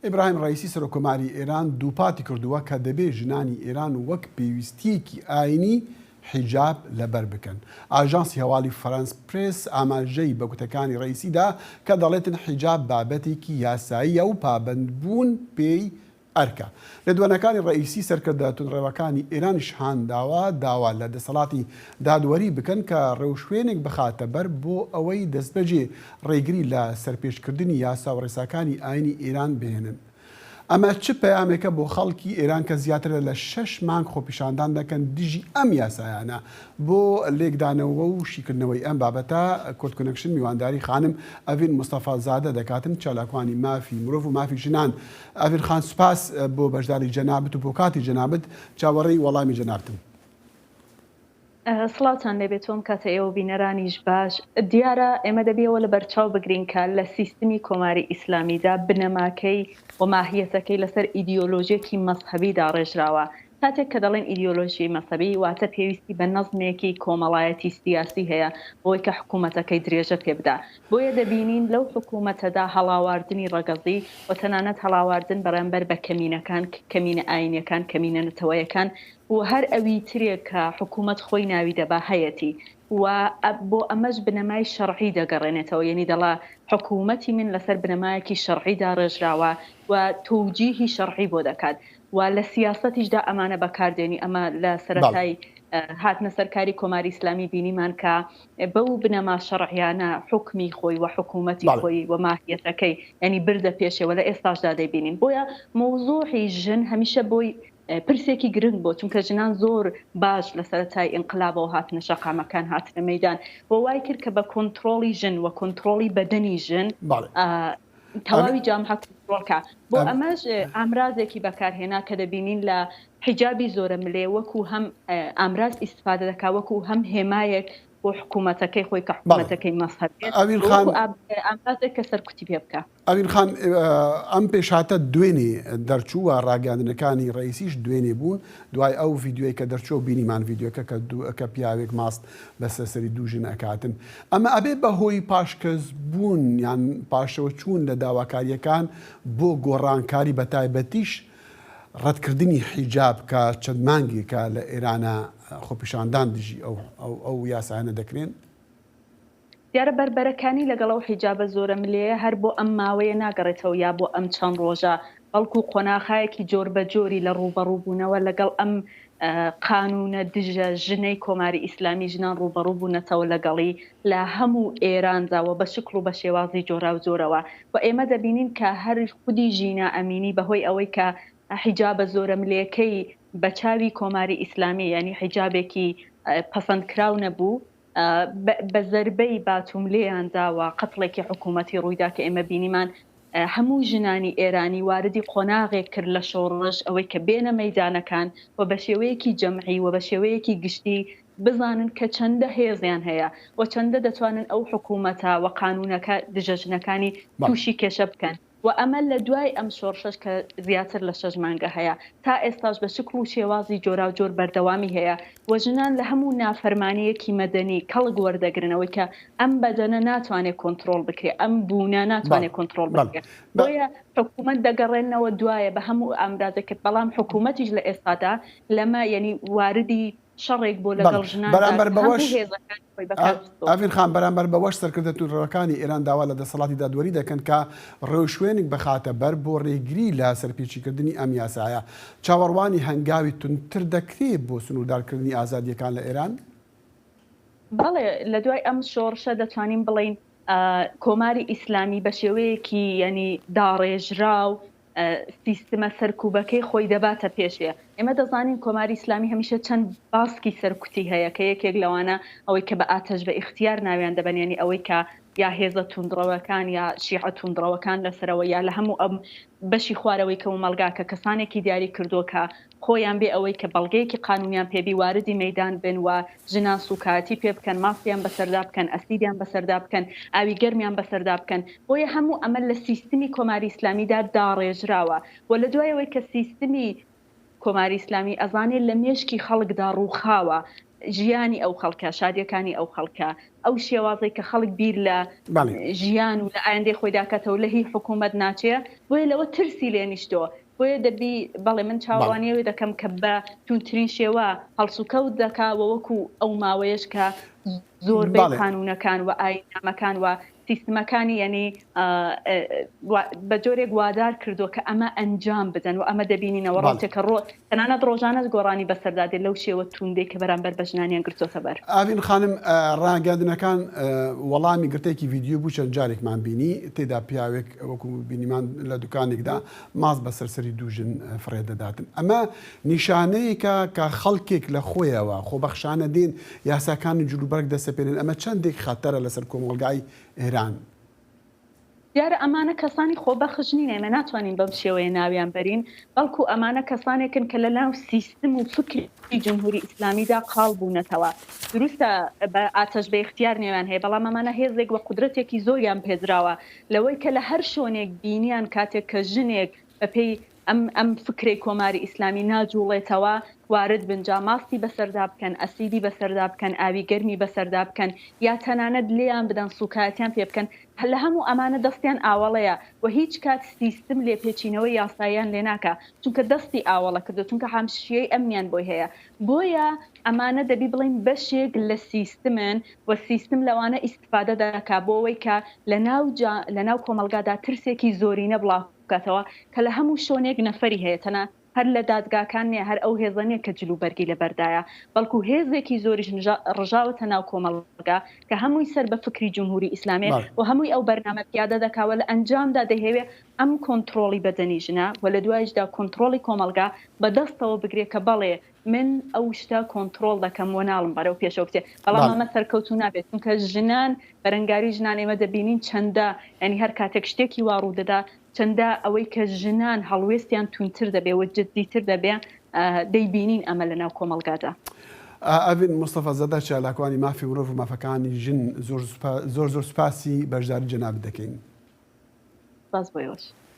ئیبراهیم ڕئیسی سەرۆکۆماری ئێران دووپاتی کردووە کە دەبێت ژنانی ئێران وەک پێویستیەکی ئاینی حیجاب لەبەر بکەن. ئاژانسی هەواڵی فەرانس پرێس ئاماژەی بە گوتەکانی ڕئیسیدا کە دەڵێتن حیجاب بابەتێکی یاساییە و پابەندبوون پێی ئەرکە. لە دوانەکانی ڕئیسی سەرکردە تونڕێوەکانی ئێرانیش داوا لە دەسەڵاتی دادوەری بکەن کە ڕێوشوێنێک بخاتە بەر بۆ ئەوەی دەستبەجێ ڕێگری لە سەرپێشکردنی یاسا و ڕێساکانی ئاینی ئێران بهێنن. ئەمە چ پەیامێکە بۆ خەڵکی ئێران کە زیاتر لە 6 مانگ خۆپیشاندان دەکەن دژی ئەم یاسایانە بۆ لێکدانەوە و شیکردنەوەی ئەم بابەتە کۆت کۆنەکشن میوانداری خانم ئەڤین مستەفا زادە دەکاتن چالاکوانی مافی مرۆڤ و مافی ژنان. ئەڤین خان سوپاس بۆ بەشداری جەنابەت و بۆ کاتی جەنابەت چاوەڕێی وەڵامی جەنابەتم. سڵاتان لێبێت تۆم کاتە ئێوە بینەرانیش باش دیارە ئێمە دەبێەوە لە بەرچاو بگرین کە لە سیستمی کۆماری ئیسلامیدا بنەماکەی و ماهیەتەکەی لەسەر ئیدیۆلۆژیەکی مەزهەبیدا ڕێژراوە. کاتێک کە دەڵێن ئیدیۆلۆژی مەزهەبی واتە پێویستی بە نەزمێکی کۆمەڵایەتی سیاسی هەیە بۆی کە حکوومەتەکەی درێژە پێبدا. بۆیە دەبینین لەو حکوومەتەدا هەڵاواردنی ڕەگەزی و تەنانەت هەڵاواردن بەرامبەر بە کەمینەکان کەمینە ئاینیەکان کەمینە نەتەوەیەکان و هەر ئەوی ترێک کە حکوومەت خۆی ناوی دەبا هەیەتی و بۆ ئەمەش بنەمای شەرعی دەگەڕێنێتەوە. یعنی دەڵا حکوومەتی من لەسەر بنەمایەکی شەرعیدا ڕێژراوە و توجیهی شەرعی بۆ دەکات و لە سیاسەتیشدا ئەمانە بەکاردێنی. ئەمە لە سەرەتای هاتنە سەرکاری کۆماری ئیسلامی بینیمان کە بەو بنەما شەرعیانە حکمی خۆی و حکوومەتی خۆی و ماهیەتەکەی ینی بردە پێشەوە لە ئێستاشدا دەبینین. بۆیە مۆزوعی ژن هەمیشە بۆی پرسێکی گرنگ بۆ چونکە ژنان زۆر باش لە سەرەتای ئینقلابەوە هاتنە شەقامەکان هاتنە مەیدان بۆ وای کرد کە بە کۆنتترۆلی ژن و کۆنتترۆلی بەدەنی ژن تەواوی جامعە کۆنتترۆلکە. بۆ ئەمەش ئامرازێکی بەکارهێنا کە دەبینین لە حیجابی زۆرە ملێ وەکو هەم ئامراز ئیسفادە دەکا وەکو هەم هێمایەک بۆ حکوومەتەکەی خۆی کە حکوومەتەکەی مەسهەبێت ئامرازێک کە سەرکوتی پێ بکە. ئەوین خان ئەم پێشاتە دوێنێ دەرچووە ڕاگەاندنەکانی ڕئیسیش دوێنێ بوون دوای ئەو ڤیددیوی کە دەرچوە بینیمان ڤیددیوەکە کە پیاوێک ماست بەسەر سەری دوو ژن ئەکاتن. ئەمە ئەبێ بەهۆی پاشکەس بوون یان پاشەوە چوون لە داواکاریەکان بۆ گۆڕانکاری بەتایبەتیش ڕەتکردنی حیجاب کە چەند مانگێکە لە ئێرانە خۆپیشاندان دژی ئەو یاسایانە دەکرێن. دیارە بربەرەکانی لەگەڵ حیجابە زۆرە ملێە هەر بۆ ئەم ماوەیە ناگەڕێتەوە یا بۆ ئەم چەند ڕۆژە بەڵکو قۆناغایەکی جۆر بە جۆری لە ڕوبەڕووبوونەوە لەگەڵ ئەم قانونە دژە ژنەی کۆماری ئیسلامی ژنان ڕوبەڕوو بوونەتەوە لەگەڵی لە هەموو ئێرانداوە بە شکل و بە شێوازی جۆرا و جۆرەوە و ئێمە دەبینین کە هەر خودی ژینا ئەمینی بەهۆی ئەوەی کە حیجابە زۆرە ملێەکەی بە چاوی کۆماری ئیسلامی ینی حیجابێکی پەسەندکراو نەبوو بە زەربەی باتوملێیانداوە قەتڵێکی حکوومەتی ڕوویدا کە ئێمە بینیمان هەموو ژنانی ئێرانی واردی قۆناغێک کرد لە شۆڕش ئەوەی کە بێنە مەیدانەکان و بە شێوەیەکی جەمعی و بە شێوەیەکی گشتی بزانن کە چەندە هێزیان هەیە و چەندە دەتوانن ئەو حکوومەتە و قانونەکە دژەژنەکانی تووشی کێشە بکەن. و ئەمە لە دوای ئەم شۆڕشەش کە زیاتر لە 6 مانگە هەیە تا ئێستاش بە شکل و شێوازی جۆرا و جۆر بەردەوامی هەیە و ژنان لە هەموو نافەرمانیەکی مەدەنی کەڵک وەردەگرنەوەی کە ئەم بەدەنە ناتوانێت کۆنتترۆل بکرێت ئەم بوونە ناتوانێت کۆنتترۆل بکرێت. بۆیە حکوومەت دەگەڕێنەوە دوایە بە هەموو ئامرازێکت بەڵام حکوومەتیش لە ئێستادا لەمە یعنی واردی شەڕێک بۆ لەگەڵ ژنان بەرامبەر بەوەش ئەڤین خان بەرامبەر بەوەش سەرکردە تونڕەوەکانی ئێران داوا لە دەسەڵاتی دادوەری دەکەن کە ڕێوشوێنێک بخاتە بەر بۆ ڕێگری لە سەرپێچیکردنی ئەم یاسایە. چاوەڕوانی هەنگاوی تونتر دەکرێت بۆ سنووردارکردنی ئازادیەکان لە ئێران؟ بەڵێ لە دوای ئەم شۆڕشە دەتوانین بڵین کۆماری ئیسلامی بە شێوەیەکی ینی داڕێژراو سیستمە سەرکوبەکەی خۆی دەباتە پێشێ. ئێمە دەزانین کۆماری ئیسلامی هەمیشە چەند باسکی سەرکوتی هەیە کە یەکێک لەوانە ئەوەی کە بە ئاتەش بە ئیختیار ناویان دەبەنێنی ئەوەی کە یا هێزە توندڕەوەکان یا شیعە توندڕەوەکان لەسەرەوە یا لە هەموو ئەم بەشی خوارەوەی کە و مەلگاکە کەسانێکی دیاری کردووە کە خۆیان بێ ئەوەی کە بەڵگەیەکی قانونیان پێبی واردی مەیدان بن و ژنان سوکاتی پێ بکەن مافیان بەسەردا بکەن ئەسیدیان بەسەردا بکەن ئاوی گەرمیان بەسەردا بکەن. بۆیە هەموو ئەمە لە سیستمی کۆماری ئیسلامیدا داڕێژراوە و لە دوایەوەی کە سیستمی کۆماری ئیسلامی ئەزانێت لە مێشکی خەڵکدا ڕووخاوە ژیانی ئەو خەڵکە شادیەکانی ئەو خەڵکە ئەو شێوازەی کە خەڵک بیر لە ژیان و لە ئایندەی خۆی داکاتەوە لە هی حکوومەت ناچێ بۆیە لەوە ترسی لێ نیشتەوە بۆیە دەبی بەڵێ من چاوەڕوانیەوەی دەکەم کە بە توونترین شێوە هەڵسوکەوت دەکاوە وەکو ئەو ماوەیەش کە زۆربەی قانونەکان و ئاینامەکان و سیستمەکانی یعنی بە جۆرێک وادار کردووە کە ئەمە ئەنجام بدەن و ئەمە دەبینینەوە ڕۆژێکە تەنانەت ڕۆژانەش گۆڕانی بەسەردادێت لەو شێوە توندەی کە بەرامبەر بە ژنانیان گرتوۆتە بەر. ئاوین خانم ڕاگەاندنەکان وەڵامی گرتێکی ڤیدیۆ بوو چەند جارێکمان بینی تێدا پیاوێک وەکو بینیمان لە دوکانێکدا ماست بە سەرسەری دووژن فڕێدەداتن. ئەمە نیشانەیەکە کە خەڵکێک لە خۆیەوە خۆبەخشانە دێن یاساکانی جلوبەرگ دەسەپێنن ئەمە چەندێک خەتەرە لەسەر کۆمەڵگای ئێران. دیارە ئەمانە کەسانی خۆبەخش نین ئێمە ناتوانین بەم شێوەیە ناویان بەرین بەڵکو ئەمانە کەسانێکن کە لە ناو سیستم و فکری جمهوری ئیسلامیدا قاڵ بوونەتەوە. دروستە بە ئاتەش بە اختیار نێوان هەیە بەڵام ئەمانە هێزێک وە قودرەتێکی زۆریان پێدراوە لەوەی کە لە هەر شۆنێک بینیان کاتێک کە ژنێک بەپێی ئەم فکرەی کۆماری ئیسلامی ناجوڵێتەوە وارد بنجا ماستی بەسەردا بکەن ئەسیدی بەسەردا بکەن ئاوی گەرمی بەسەردا بکەن یا تەنانەت لێیان بدەن سوکایەتیان پێ بکەن لە هەموو ئەمانە دەستیان ئاوەڵەیە و هیچ کات سیستم لێپێچینەوەی یاساییان لێ ناکە چونکە دەستی ئاوەڵە کردو چونکە هەمشیەی ئەمنیان بۆی هەیە بۆیە ئەمانە دەبی بڵین بەشێک لە سیستمن و سیستم لەوانە ئیستفادە دەکا بۆ ئەوەی کە لە ناو کۆمەلگادا ترسێکی زۆرینە بڵاو بکاتەوە کە لە هەموو شۆنێک نەفەری هەیە تەنە هەر لە دادگاکان نیە هەر ئەو هێزانەیە کە جلوبەرگی لە بەردایە بەڵکو هێزێکی زۆریش ڕژاوەتە ناو کۆمەڵگا کە هەمووی سەر بە فکری جمهوری ئیسلامی و هەمووی ئەو بەرنامە پیادە دەکاوە لە ئەنجامدا دەهێوێ ئەم کۆنتترۆلی بەدەنی ژنە و لە دوایشدا کۆنتترۆلی کۆمەلگا بەدەستەوە بگرێت کە بەڵێ من ئەو شتە کۆنتترۆل دەکەم و ناڵم بەرەو پێشەوە بچێ بەڵام ئەمە سەرکەوتو نابێت چونکە ژنان بەرەنگاری ژنان ئێمە دەبینین چەندە ینی هەر کاتێک شتێکی واڕوو دەدا چەندە ئەوەی کە ژنان هەڵوێستیان تونتر دەبێ و جددیتر دەبێ دەیبینین ئەمە لە ناو کۆمەلگادا. ئەڤین مستەفا زەدە چالاکوانی مافی مرۆڤ و مافەکانی ژن زۆر سوپاسی بەشداری جەنابەت دەکەین. باز بۆیەوەش.